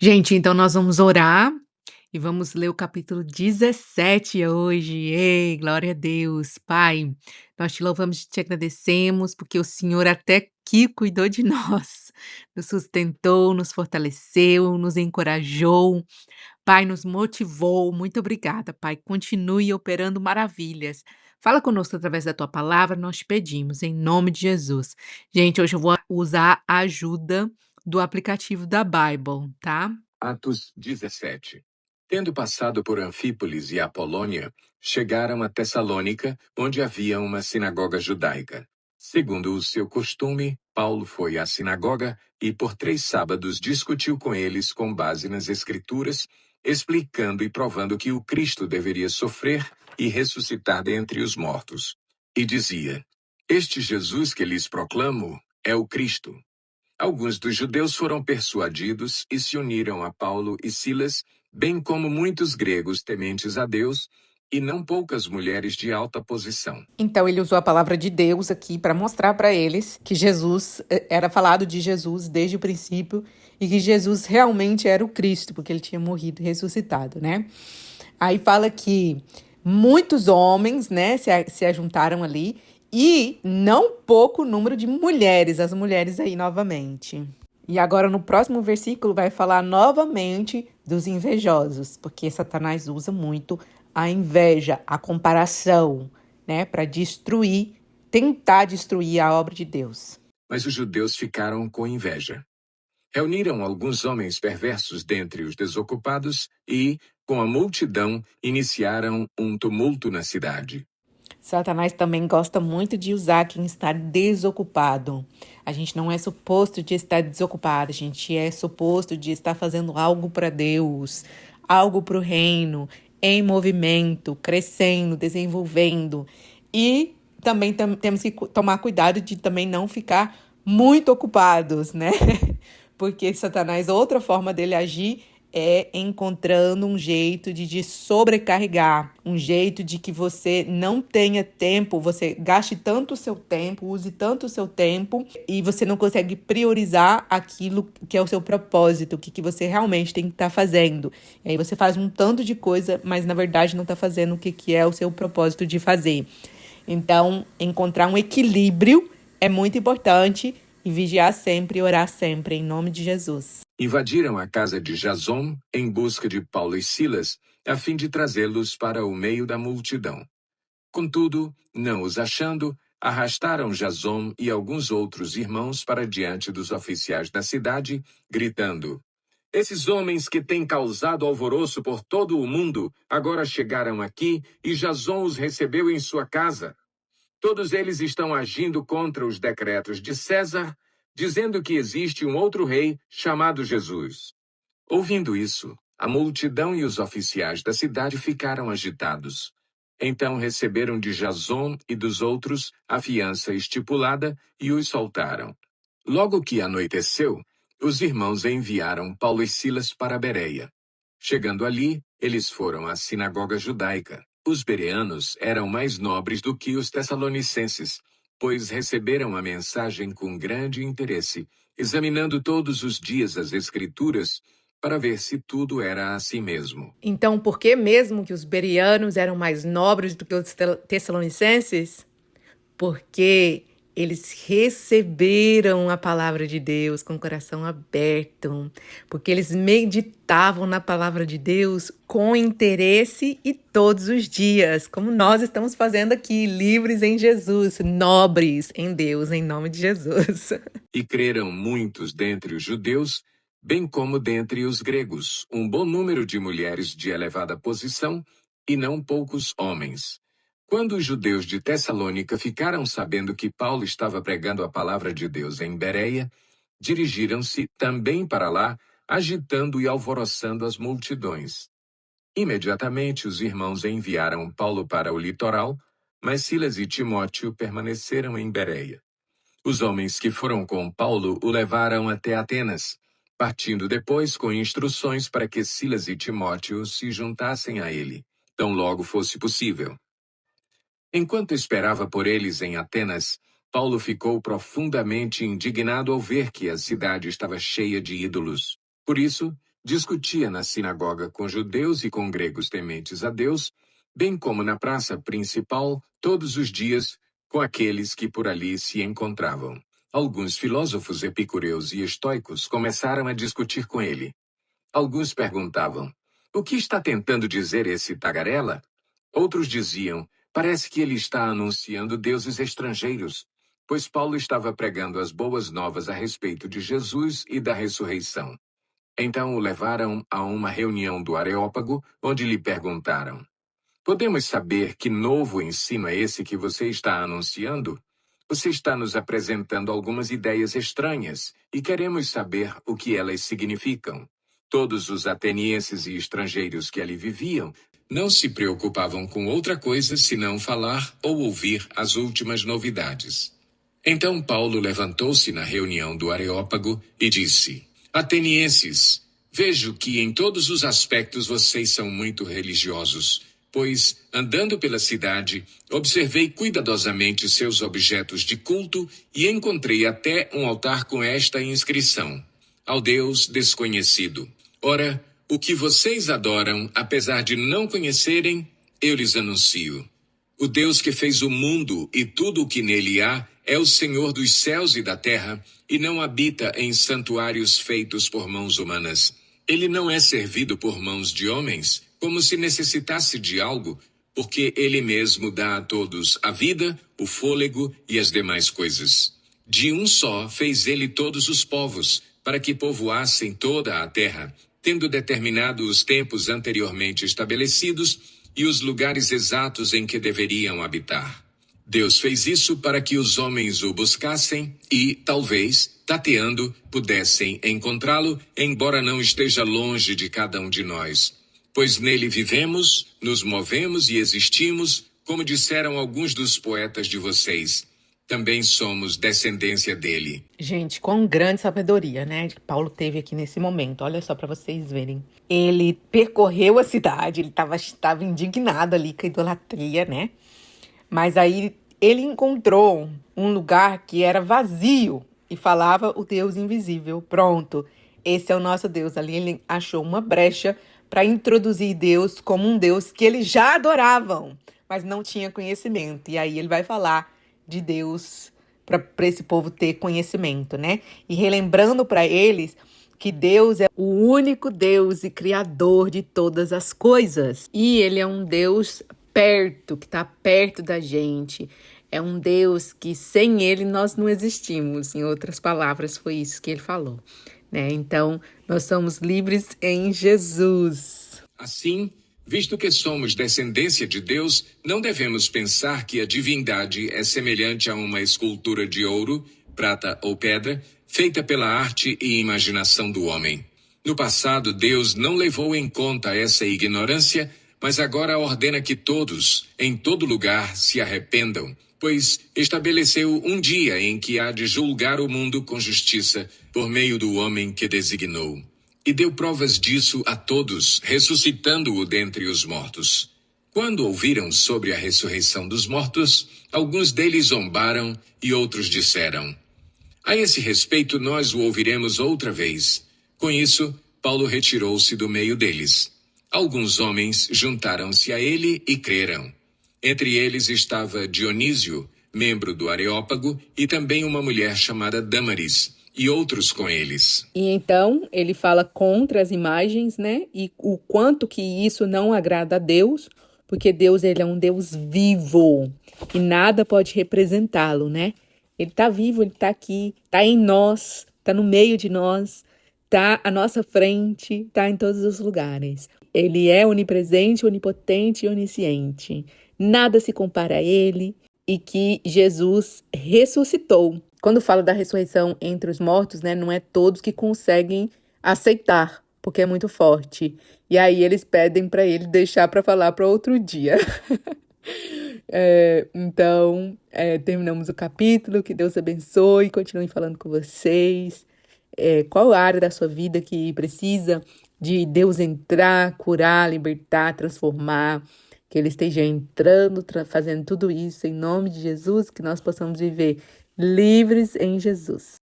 Gente, então nós vamos orar e vamos ler o capítulo 17 hoje. Ei, glória a Deus. Pai, nós te louvamos e te agradecemos, porque o Senhor até aqui cuidou de nós, nos sustentou, nos fortaleceu, nos encorajou. Pai, nos motivou. Muito obrigada, Pai. Continue operando maravilhas. Fala conosco através da tua palavra, nós te pedimos, em nome de Jesus. Gente, hoje eu vou usar a ajuda do aplicativo da Bible, tá? Atos 17. Tendo passado por Anfípolis e Apolônia, chegaram a Tessalônica, onde havia uma sinagoga judaica. Segundo o seu costume, Paulo foi à sinagoga e por 3 sábados discutiu com eles com base nas Escrituras, explicando e provando que o Cristo deveria sofrer e ressuscitar dentre os mortos. E dizia: Este Jesus que lhes proclamo é o Cristo. Alguns dos judeus foram persuadidos e se uniram a Paulo e Silas, bem como muitos gregos tementes a Deus, e não poucas mulheres de alta posição. Então ele usou a palavra de Deus aqui para mostrar para eles que Jesus era falado de Jesus desde o princípio e que Jesus realmente era o Cristo, porque ele tinha morrido e ressuscitado, né? Aí fala que muitos homens, né, se ajuntaram ali e não pouco número de mulheres, as mulheres aí novamente. E agora no próximo versículo vai falar novamente dos invejosos, porque Satanás usa muito a inveja, a comparação, né, para destruir, tentar destruir a obra de Deus. Mas os judeus ficaram com inveja. Reuniram alguns homens perversos dentre os desocupados e, com a multidão, iniciaram um tumulto na cidade. Satanás também gosta muito de usar quem está desocupado. A gente não é suposto de estar desocupado, a gente é suposto de estar fazendo algo para Deus, algo para o reino, em movimento, crescendo, desenvolvendo. E também temos que tomar cuidado de também não ficar muito ocupados, né? Porque Satanás, outra forma dele agir é encontrando um jeito de sobrecarregar, um jeito de que você não tenha tempo, você gaste tanto o seu tempo, use tanto o seu tempo e você não consegue priorizar aquilo que é o seu propósito, o que você realmente tem que estar fazendo. E aí você faz um tanto de coisa, mas na verdade não está fazendo o que é o seu propósito de fazer. Então, encontrar um equilíbrio é muito importante e vigiar sempre e orar sempre, em nome de Jesus. Invadiram a casa de Jason em busca de Paulo e Silas, a fim de trazê-los para o meio da multidão. Contudo, não os achando, arrastaram Jason e alguns outros irmãos para diante dos oficiais da cidade, gritando: Esses homens que têm causado alvoroço por todo o mundo agora chegaram aqui e Jason os recebeu em sua casa. Todos eles estão agindo contra os decretos de César, dizendo que existe um outro rei chamado Jesus. Ouvindo isso, a multidão e os oficiais da cidade ficaram agitados. Então receberam de Jason e dos outros a fiança estipulada e os soltaram. Logo que anoiteceu, os irmãos enviaram Paulo e Silas para Bereia. Chegando ali, eles foram à sinagoga judaica. Os bereanos eram mais nobres do que os tessalonicenses, pois receberam a mensagem com grande interesse, examinando todos os dias as Escrituras para ver se tudo era assim mesmo. Então, por que mesmo que os bereanos eram mais nobres do que os tessalonicenses? Porque eles receberam a palavra de Deus com o coração aberto, porque eles meditavam na palavra de Deus com interesse e todos os dias, como nós estamos fazendo aqui, livres em Jesus, nobres em Deus, em nome de Jesus. E creram muitos dentre os judeus, bem como dentre os gregos, um bom número de mulheres de elevada posição e não poucos homens. Quando os judeus de Tessalônica ficaram sabendo que Paulo estava pregando a palavra de Deus em Bereia, dirigiram-se também para lá, agitando e alvoroçando as multidões. Imediatamente os irmãos enviaram Paulo para o litoral, mas Silas e Timóteo permaneceram em Bereia. Os homens que foram com Paulo o levaram até Atenas, partindo depois com instruções para que Silas e Timóteo se juntassem a ele, tão logo fosse possível. Enquanto esperava por eles em Atenas, Paulo ficou profundamente indignado ao ver que a cidade estava cheia de ídolos. Por isso, Discutia na sinagoga com judeus e com gregos tementes a Deus, bem como na praça principal, todos os dias, com aqueles que por ali se encontravam. Alguns filósofos epicureus e estoicos começaram a discutir com ele. Alguns perguntavam: o que está tentando dizer esse tagarela? Outros diziam: parece que ele está anunciando deuses estrangeiros, pois Paulo estava pregando as boas novas a respeito de Jesus e da ressurreição. Então o levaram a uma reunião do Areópago, onde lhe perguntaram: podemos saber que novo ensino é esse que você está anunciando? Você está nos apresentando algumas ideias estranhas e queremos saber o que elas significam. Todos os atenienses e estrangeiros que ali viviam não se preocupavam com outra coisa senão falar ou ouvir as últimas novidades. Então Paulo levantou-se na reunião do Areópago e disse: atenienses, vejo que em todos os aspectos vocês são muito religiosos, pois, andando pela cidade, observei cuidadosamente seus objetos de culto e encontrei até um altar com esta inscrição: ao Deus desconhecido. Ora, o que vocês adoram, apesar de não conhecerem, eu lhes anuncio. O Deus que fez o mundo e tudo o que nele há é o Senhor dos céus e da terra, e não habita em santuários feitos por mãos humanas. Ele não é servido por mãos de homens, como se necessitasse de algo, porque ele mesmo dá a todos a vida, o fôlego e as demais coisas. De um só fez ele todos os povos, para que povoassem toda a terra, tendo determinado os tempos anteriormente estabelecidos e os lugares exatos em que deveriam habitar. Deus fez isso para que os homens o buscassem e, talvez, tateando, pudessem encontrá-lo, embora não esteja longe de cada um de nós. Pois nele vivemos, nos movemos e existimos, como disseram alguns dos poetas de vocês. Também somos descendência dele. Gente, quão grande sabedoria, né, que Paulo teve aqui nesse momento. Olha só para vocês verem. Ele percorreu a cidade, ele estava indignado ali com a idolatria, né? Mas aí ele encontrou um lugar que era vazio e falava o Deus invisível. Pronto, esse é o nosso Deus. Ali ele achou uma brecha para introduzir Deus como um Deus que eles já adoravam, mas não tinha conhecimento. E aí ele vai falar de Deus para esse povo ter conhecimento, né? E relembrando para eles que Deus é o único Deus e criador de todas as coisas. E ele é um Deus perto, que está perto da gente. É um Deus que sem ele nós não existimos. Em outras palavras, foi isso que ele falou, né? Então, nós somos livres em Jesus. Assim, visto que somos descendência de Deus, não devemos pensar que a divindade é semelhante a uma escultura de ouro, prata ou pedra, feita pela arte e imaginação do homem. No passado, Deus não levou em conta essa ignorância, mas agora ordena que todos, em todo lugar, se arrependam, pois estabeleceu um dia em que há de julgar o mundo com justiça, por meio do homem que designou. E deu provas disso a todos, ressuscitando-o dentre os mortos. Quando ouviram sobre a ressurreição dos mortos, alguns deles zombaram e outros disseram: a esse respeito nós o ouviremos outra vez. Com isso, Paulo retirou-se do meio deles. Alguns homens juntaram-se a ele e creram. Entre eles estava Dionísio, membro do Areópago, e também uma mulher chamada Dâmaris, e outros com eles. E então ele fala contra as imagens, né? E o quanto que isso não agrada a Deus, porque Deus ele é um Deus vivo e nada pode representá-lo, né? Ele está vivo, ele está aqui, está em nós, está no meio de nós, está à nossa frente, está em todos os lugares. Ele é onipresente, onipotente e onisciente. Nada se compara a ele e que Jesus ressuscitou. Quando fala da ressurreição entre os mortos, né, não é todos que conseguem aceitar, porque é muito forte. E aí eles pedem para ele deixar para falar para outro dia. Então, terminamos o capítulo. Que Deus abençoe, continue falando com vocês. Qual a área da sua vida que precisa de Deus entrar, curar, libertar, transformar? Que Ele esteja entrando, fazendo tudo isso em nome de Jesus, que nós possamos viver livres em Jesus.